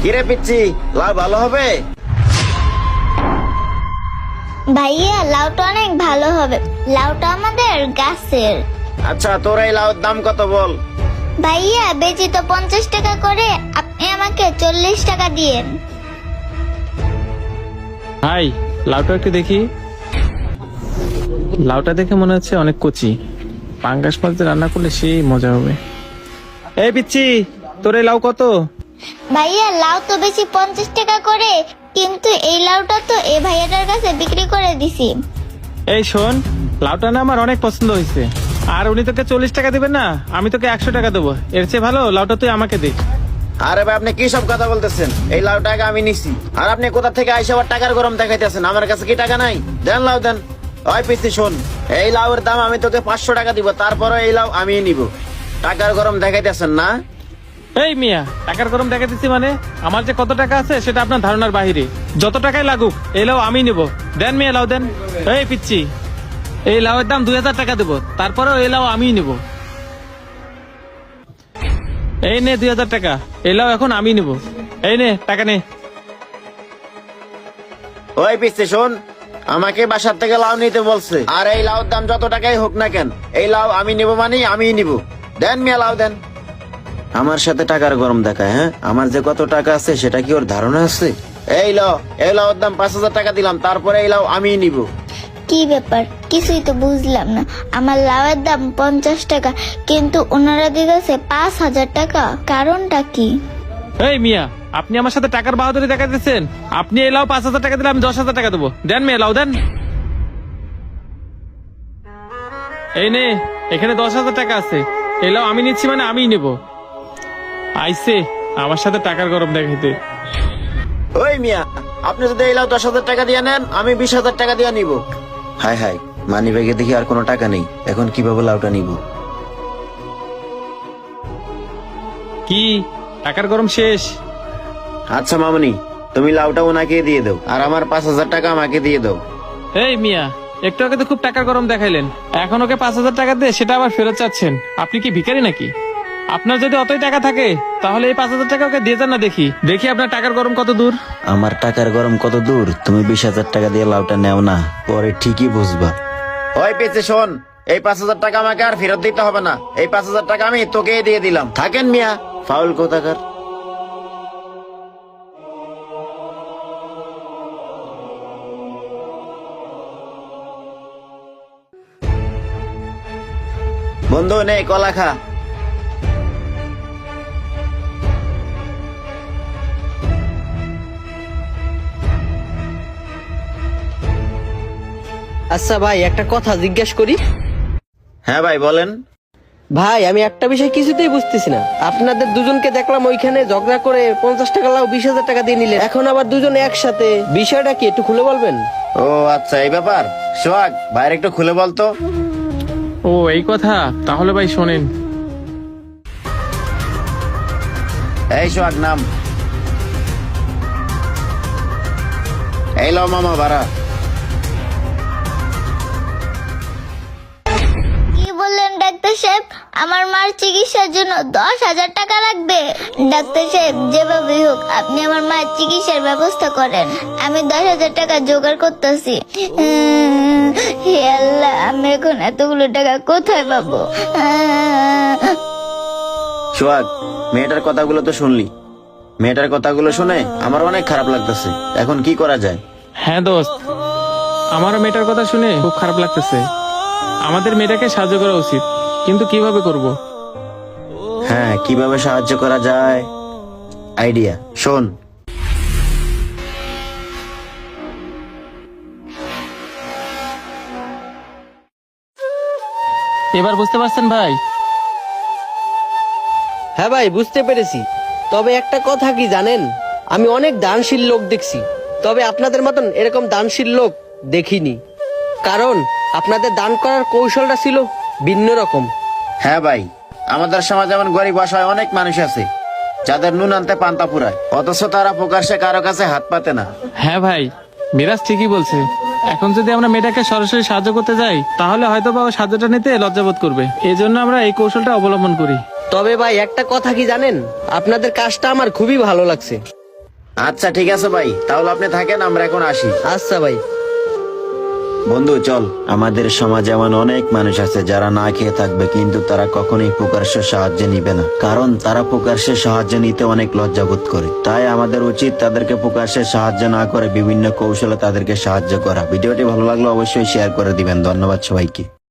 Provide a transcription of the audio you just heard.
কিরে পিচ্ছি, লাউ ভালো হবে? ভাইয়া লাউটা অনেক ভালো হবে, লাউটা আমাদের গাছের। আচ্ছা, তোর এই লাউর দাম কত বল? ভাইয়া বেচি তো 50 টাকা করে, আপনি আমাকে 40 টাকা দিয়েন। ভাই লাউটা একটু দেখি। লাউটা দেখে মনে হচ্ছে অনেক কচি, পাঙ্গাস মাছ দিয়ে রান্না করলে সেই মজা হবে। এই পিচ্ছি, তোর এই লাউ কত? ভাইয়া লাউ তো বেশি 50 টাকা করে, কিন্তু এই লাউটা তো এই ভাইয়াটার কাছে বিক্রি করে দিছি। এই শোন, লাউটা না আমার অনেক পছন্দ হয়েছে, আর উনি তোকে 40 টাকা দিবেন না, আমি তোকে 100 টাকা দেবো। এর চেয়ে ভালো লাউটা তুই আমাকে দে। আরে ভাই, আপনি কি সব কথা বলতেছেন? এই লাউ টাকা আমি নিছি, আর আপনি কোথা থেকে আইসা আবার টাকার গরম দেখাইতেছেন? আমার কাছে কি টাকা নাই? দেন লাউ দেন। ওই পিচ্ছি শোন, এই লাউয়ের দাম আমি তোকে 500 টাকা দিব, তারপরে এই লাউ আমি নিব। টাকার গরম দেখাইতেছেন না? এই মিয়া, টাকার গরম দেখা দিচ্ছি মানে? আমার যে কত টাকা আছে সেটা আপনার ধারণার বাহিরে। যত টাকাই লাগুক এই লাউ আমি নেব। দেন মিয়া, লাউ দেন। এই পিচ্ছি, এই লাউয়ের দাম 2000 টাকা দেবো, তারপরেও এই লাউ আমি নেব। এই নে 2000 টাকা, এই লাউ এখন আমি নেব। এই নে টাকা নে। ওই পিচ্ছি শোন, আমাকে বাসার থেকে লাউ নিতে বলছে, আর এই লাউর দাম যত টাকাই হোক না কেন, এই লাউ আমি নিব মানে আমি নিব। দেন মিয়া, লাউ দেন। আমার সাথে টাকার গরম দেখায়? হ্যাঁ, আমার যে কত টাকা আছে সেটা কি ওর ধারণা আছে? এই লাউর দাম 5000 টাকা দিলাম, তারপরে এই লাউ আমি নিব। কি ব্যাপার, কিছুই তো বুঝলাম না। আমার লাউয়ের দাম 50 টাকা, কিন্তু ওনারা দিতেছে 5000 টাকা, কারণটা কি? এই মিয়া, আপনি আমার সাথে টাকার বাহাদুরি দেখাতেছেন? আপনি এই লাউ 5000 টাকা দিলে আমি 10,000 টাকা দেবো। দেন মিয়া, লাউ দেন। এই নে, এখানে 10,000 টাকা আছে, এই লাউ আমি নিচ্ছি মানে আমিই নেব। আইসে আমার সাথে টাকার গরম দেখাইতে। ওই মিয়া, আপনি যদি এই লাউ 10,000 টাকা দিয়ে নেন, আমি 20,000 টাকা দিয়ে নিব। হাই হাই, মানি ব্যাগে দেখি আর কোনো টাকা নেই, এখন কিভাবে লাউটা নিব? কি টাকার গরম শেষ? আচ্ছা মামনি, তুমি লাউটা ওনাকে দিয়ে দাও, আর আমার 5,000 টাকা আমাকে দিয়ে দাও। এই মিয়া, একটু আগে তো খুব টাকার গরম দেখাইলেন, এখন ওকে 5000 টাকা দিয়ে সেটা আবার ফেরত চাচ্ছেন? আপনি কি ভিখারি নাকি? আপনার যদি অতই টাকা থাকে তাহলে এই 5000 টাকা ওকে দিয়ে যান না, দেখি দেখি আপনার টাকার গরম কত দূর। আমার টাকার গরম কত দূর? তুমি 20,000 টাকা দিয়ে লাউটা নেও না, পরে ঠিকই বুঝবা। ওই পেছে শোন, এই 5,000 টাকা আমাকে আর ফেরত দিতে হবে না, এই 5,000 টাকা আমি তোকে দিয়ে দিলাম। থাকেন মিয়া, ফাউল কোথাকার। বন্ধু নে, কলা খা। আচ্ছা ভাই, একটা কথা জিজ্ঞেস করি। হ্যাঁ ভাই বলেন। ভাই আমি একটা বিষয় কিছুতেই বুঝতেছি না, আপনাদের দুজনকে দেখলাম ওইখানে ঝগড়া করে 50 টাকা লাউ 20,000 টাকা দিয়ে নিলেন, এখন আবার দুজনে একসাথে, বিষয়টা কি একটু খুলে বলবেন? ও আচ্ছা, এই ব্যাপার। সোহাগ, বাইরে একটু খুলে বলতো। ও এই কথা, তাহলে ভাই শোনেন। এই সোহাগ নাম। এই লো মামা ভাড়া। কি বললেন ডাক্তার সাহেব? আমার মার চিকিৎসার জন্য 10,000 টাকা লাগবে? ডাক্তার সাহেব, যেভাবেই হোক আপনি আমার মায়ের চিকিৎসার ব্যবস্থা করেন, আমি 10,000 টাকা জোগাড় করতেছি। হে আল্লাহ, আমি এখন এতগুলো টাকা কোথায় পাবো? সোহাগ, মেয়েটার কথাগুলো তো শুনলি, মেয়েটার কথাগুলো শুনে আমার অনেক খারাপ লাগতেছে, এখন কি করা যায়? হ্যাঁ দোস্ত, আমারও মেয়েটার কথা শুনে খুব খারাপ লাগতেছে। আমাদের মেয়েটাকে সাহায্য করা উচিত, কিন্তু কিভাবে করব? হ্যাঁ, কিভাবে সাহায্য করা যায়, আইডিয়া শোন। এবার বুঝতে পারছেন ভাই? হ্যাঁ ভাই, বুঝতে পেরেছি। তবে একটা কথা কি জানেন, আমি অনেক দানশীল লোক দেখছি, তবে আপনাদের মতন এরকম দানশীল লোক দেখিনি, কারণ আপনাদের দান করার কৌশলটা ছিল ভিন্ন রকম। হ্যাঁ ভাই, আমাদের সমাজে এমন গরিব অসহায় অনেক মানুষ আছে যাদের নুন আনতে পান্তা পুরায়, অথচ তারা প্রকাশ্যে কারো কাছে হাত পাতে না। হ্যাঁ ভাই, মিরাজ ঠিকই বলছে। এখন যদি আমরা মেয়েটাকে সরাসরি সাহায্য করতে যাই তাহলে হয়তো বা ও সাহায্যটা নিতে লজ্জাবোধ করবে, এই জন্য আমরা এই কৌশলটা অবলম্বন করি। তবে ভাই একটা কথা কি জানেন, আপনাদের কাজটা আমার খুবই ভালো লাগছে। আচ্ছা ঠিক আছে ভাই, তাহলে আপনি থাকেন, আমরা এখন আসি। আচ্ছা ভাই। বন্ধু চল, আমাদের সমাজে এমন অনেক মানুষ আছে যারা না খেয়ে থাকবে, কিন্তু তারা কখনোই প্রকাশ্যে সাহায্য নিবে না, কারণ তারা প্রকাশ্যে সাহায্য নিতে অনেক লজ্জাবোধ করে। তাই আমাদের উচিত তাদেরকে প্রকাশ্যে সাহায্য না করে বিভিন্ন কৌশলে তাদেরকে সাহায্য করা। ভিডিওটি ভালো লাগলে অবশ্যই শেয়ার করে দিবেন। ধন্যবাদ সবাইকে।